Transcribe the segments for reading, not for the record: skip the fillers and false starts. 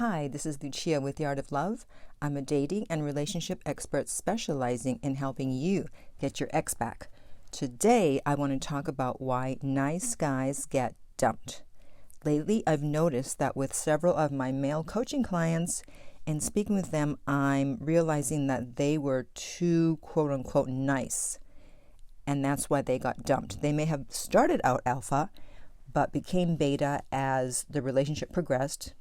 Hi, this is Lucia with The Art of Love. I'm a dating and relationship expert specializing in helping you get your ex back. Today, I want to talk about why nice guys get dumped. Lately, I've noticed that with several of my male coaching clients, in speaking with them, I'm realizing that they were too quote-unquote nice, and that's why they got dumped. They may have started out alpha, but became beta as the relationship progressed,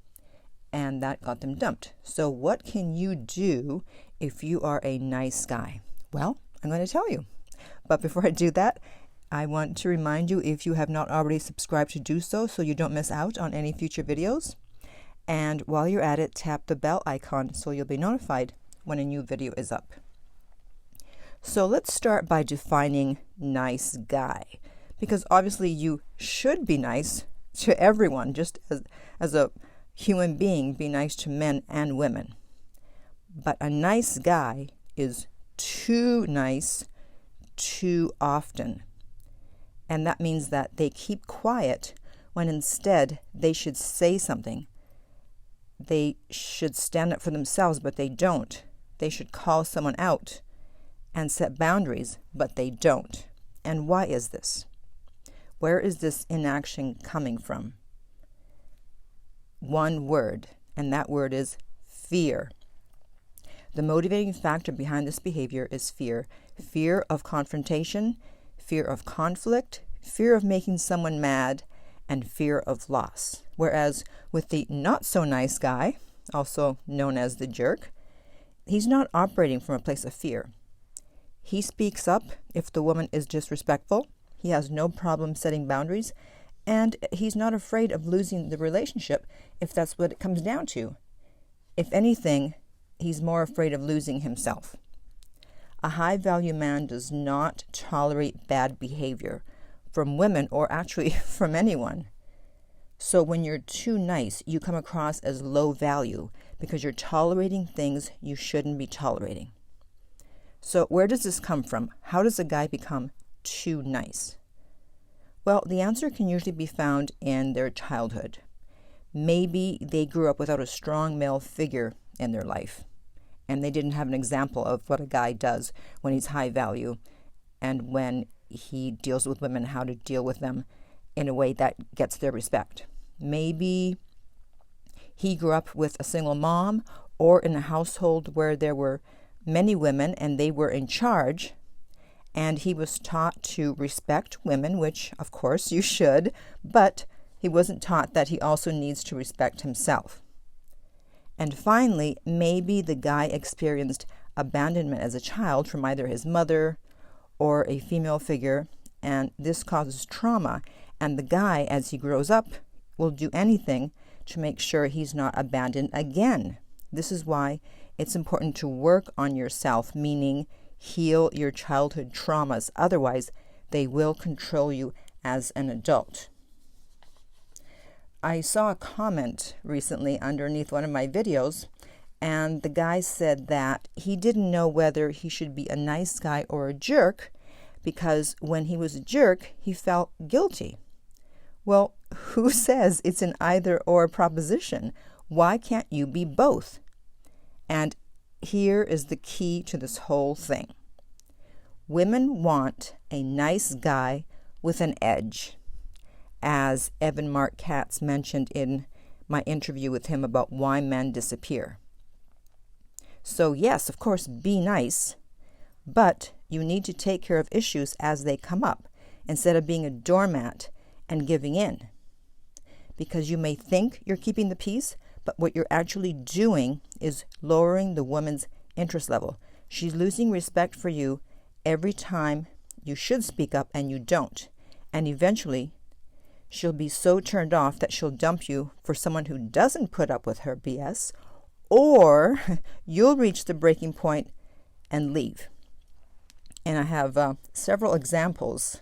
and that got them dumped. So what can you do if you are a nice guy? Well, I'm going to tell you. But before I do that, I want to remind you, if you have not already subscribed, to do so you don't miss out on any future videos. And while you're at it, tap the bell icon so you'll be notified when a new video is up. So let's start by defining nice guy, because obviously you should be nice to everyone, just as a human being, be nice to men and women. But a nice guy is too nice too often. And that means that they keep quiet when instead they should say something. They should stand up for themselves, but they don't. They should call someone out and set boundaries, but they don't. And why is this? Where is this inaction coming from? One word, and that word is fear. The motivating factor behind this behavior is fear. Fear of confrontation, fear of conflict, fear of making someone mad, and fear of loss. Whereas with the not so nice guy, also known as the jerk, he's not operating from a place of fear. He speaks up if the woman is disrespectful. He has no problem setting boundaries, and he's not afraid of losing the relationship if that's what it comes down to. If anything, he's more afraid of losing himself. A high-value man does not tolerate bad behavior from women, or actually from anyone. So when you're too nice, you come across as low value because you're tolerating things you shouldn't be tolerating. So where does this come from? How does a guy become too nice? Well, the answer can usually be found in their childhood. Maybe they grew up without a strong male figure in their life, and they didn't have an example of what a guy does when he's high value and when he deals with women, how to deal with them in a way that gets their respect. Maybe he grew up with a single mom or in a household where there were many women and they were in charge, and he was taught to respect women, which of course you should, but he wasn't taught that he also needs to respect himself. And finally, maybe the guy experienced abandonment as a child from either his mother or a female figure, and this causes trauma, and the guy, as he grows up, will do anything to make sure he's not abandoned again. This is why it's important to work on yourself, meaning heal your childhood traumas. Otherwise, they will control you as an adult. I saw a comment recently underneath one of my videos, and the guy said that he didn't know whether he should be a nice guy or a jerk because when he was a jerk, he felt guilty. Well, who says it's an either-or proposition? Why can't you be both? And here is the key to this whole thing. Women want a nice guy with an edge, as Evan Mark Katz mentioned in my interview with him about why men disappear. So yes, of course, be nice, but you need to take care of issues as they come up instead of being a doormat and giving in. Because you may think you're keeping the peace, but what you're actually doing is lowering the woman's interest level. She's losing respect for you every time you should speak up and you don't. And eventually, she'll be so turned off that she'll dump you for someone who doesn't put up with her BS, or you'll reach the breaking point and leave. And I have several examples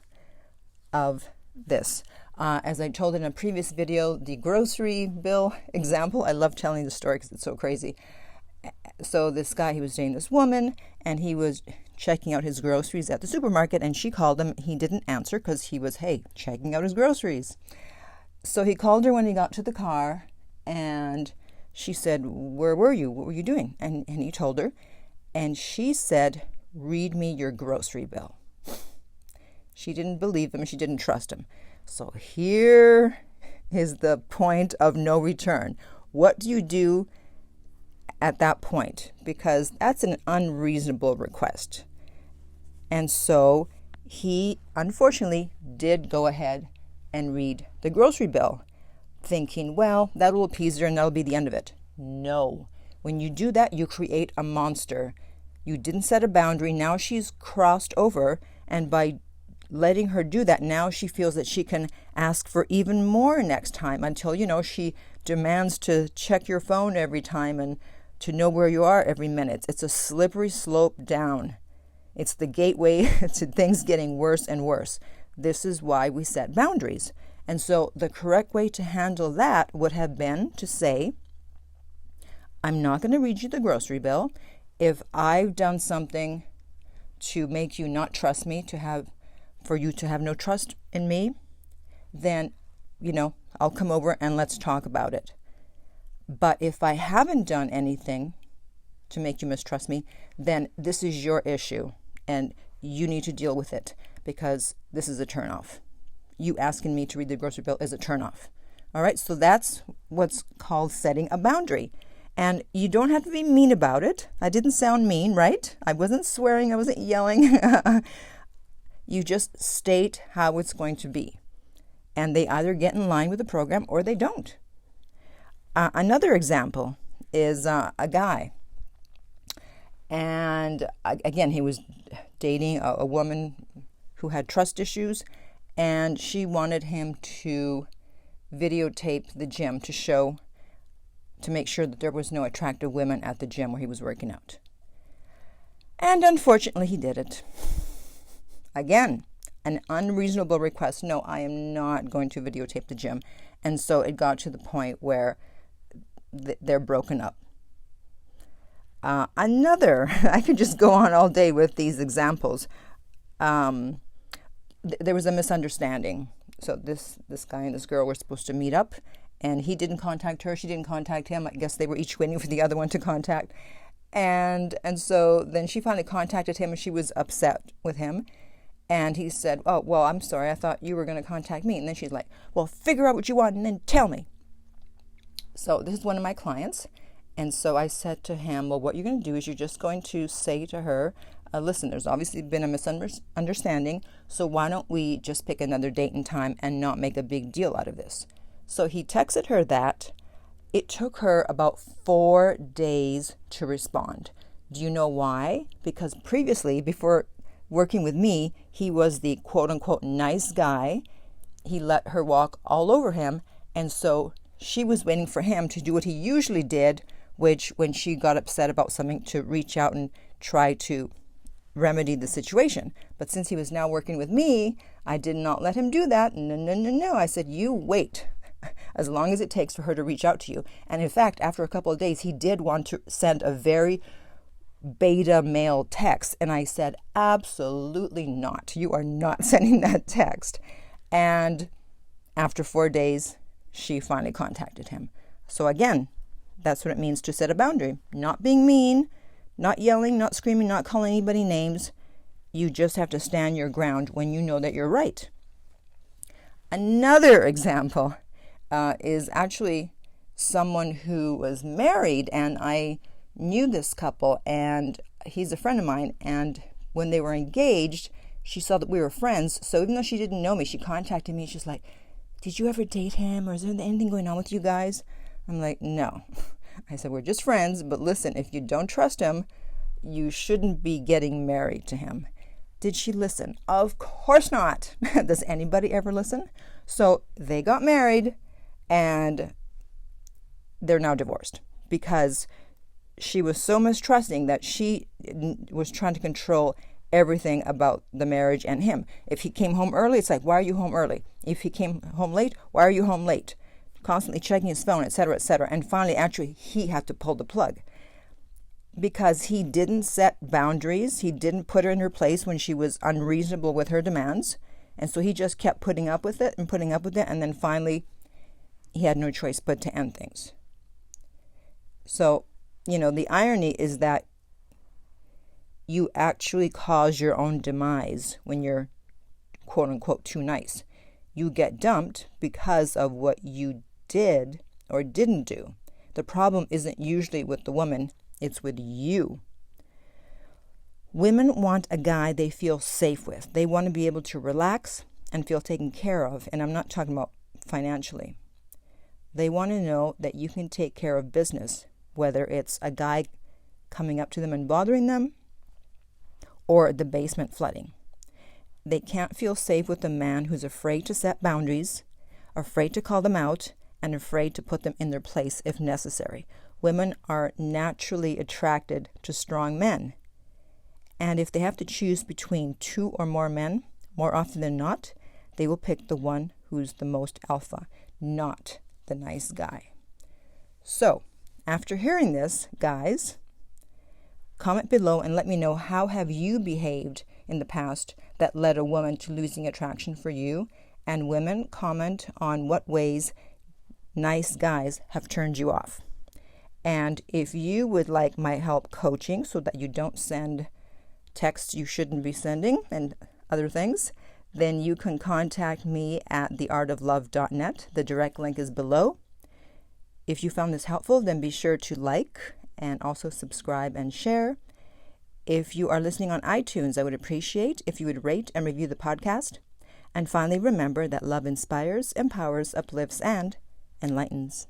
of this. As I told in a previous video, the grocery bill example, I love telling the story because it's so crazy. So this guy, he was dating this woman, and he was checking out his groceries at the supermarket, and she called him. He didn't answer because he was, checking out his groceries. So he called her when he got to the car, and She said, where were you? What were you doing? And he told her. And she said, read me your grocery bill. She didn't believe him and she didn't trust him. So here is the point of no return. What do you do at that point? Because that's an unreasonable request. And so he, unfortunately, did go ahead and read the grocery bill, thinking, well, that will appease her and that'll be the end of it. No. When you do that, you create a monster. You didn't set a boundary. Now she's crossed over, and by letting her do that, now she feels that she can ask for even more next time until, she demands to check your phone every time and to know where you are every minute. It's a slippery slope down. It's the gateway to things getting worse and worse. This is why we set boundaries. And so the correct way to handle that would have been to say, I'm not going to read you the grocery bill. If I've done something to make you not trust me, for you to have no trust in me, then, I'll come over and let's talk about it. But if I haven't done anything to make you mistrust me, then this is your issue and you need to deal with it, because this is a turnoff. You asking me to read the grocery bill is a turnoff. All right, so that's what's called setting a boundary. And you don't have to be mean about it. I didn't sound mean, right? I wasn't swearing, I wasn't yelling. You just state how it's going to be. And they either get in line with the program or they don't. Another example is a guy. And again, he was dating a woman who had trust issues, and she wanted him to videotape the gym to make sure that there was no attractive women at the gym where he was working out. And unfortunately, he did it. Again, an unreasonable request. No, I am not going to videotape the gym. And so it got to the point where they're broken up. I could just go on all day with these examples. There was a misunderstanding. So this guy and this girl were supposed to meet up, and he didn't contact her. She didn't contact him. I guess they were each waiting for the other one to contact. And so then she finally contacted him, and she was upset with him. And he said, oh, well, I'm sorry. I thought you were going to contact me. And then she's like, well, figure out what you want and then tell me. So this is one of my clients. And so I said to him, well, what you're going to do is you're just going to say to her, listen, there's obviously been a misunderstanding, so why don't we just pick another date and time and not make a big deal out of this? So he texted her that. It took her about 4 days to respond. Do you know why? Because previously, before working with me, he was the quote-unquote nice guy. He let her walk all over him, and so she was waiting for him to do what he usually did, which when she got upset about something, to reach out and try to remedy the situation. But since he was now working with me, I did not let him do that. No. I said, you wait as long as it takes for her to reach out to you. And in fact, after a couple of days, he did want to send a very beta male text. And I said, absolutely not. You are not sending that text. And after 4 days, she finally contacted him. So again, that's what it means to set a boundary. Not being mean, not yelling, not screaming, not calling anybody names. You just have to stand your ground when you know that you're right. Another example is actually someone who was married, and I knew this couple, and he's a friend of mine, and when they were engaged, she saw that we were friends, so even though she didn't know me, she contacted me. She's like, did you ever date him, or is there anything going on with you guys? I'm like, no. I said, we're just friends, but listen, if you don't trust him, you shouldn't be getting married to him. Did she listen? Of course not. Does anybody ever listen? So they got married, and they're now divorced because she was so mistrusting that she was trying to control everything about the marriage and him. If he came home early, it's like, why are you home early? If he came home late, why are you home late? Constantly checking his phone, etc., etc. And finally, actually, he had to pull the plug because he didn't set boundaries. He didn't put her in her place when she was unreasonable with her demands. And so he just kept putting up with it. And then finally, he had no choice but to end things. So, the irony is that you actually cause your own demise when you're quote unquote too nice. You get dumped because of what you did or didn't do. The problem isn't usually with the woman, it's with you. Women want a guy they feel safe with. They want to be able to relax and feel taken care of. And I'm not talking about financially. They want to know that you can take care of business, whether it's a guy coming up to them and bothering them or the basement flooding. They can't feel safe with a man who's afraid to set boundaries, afraid to call them out, and afraid to put them in their place if necessary. Women are naturally attracted to strong men. And if they have to choose between two or more men, more often than not, they will pick the one who's the most alpha, not the nice guy. So, after hearing this, guys, comment below and let me know how have you behaved in the past that led a woman to losing attraction for you. And women, comment on what ways nice guys have turned you off. And if you would like my help coaching so that you don't send texts you shouldn't be sending and other things, then you can contact me at theartoflove.net. The direct link is below. If you found this helpful, then be sure to like and also subscribe and share. If you are listening on iTunes, I would appreciate if you would rate and review the podcast. And finally, remember that love inspires, empowers, uplifts, and enlightens.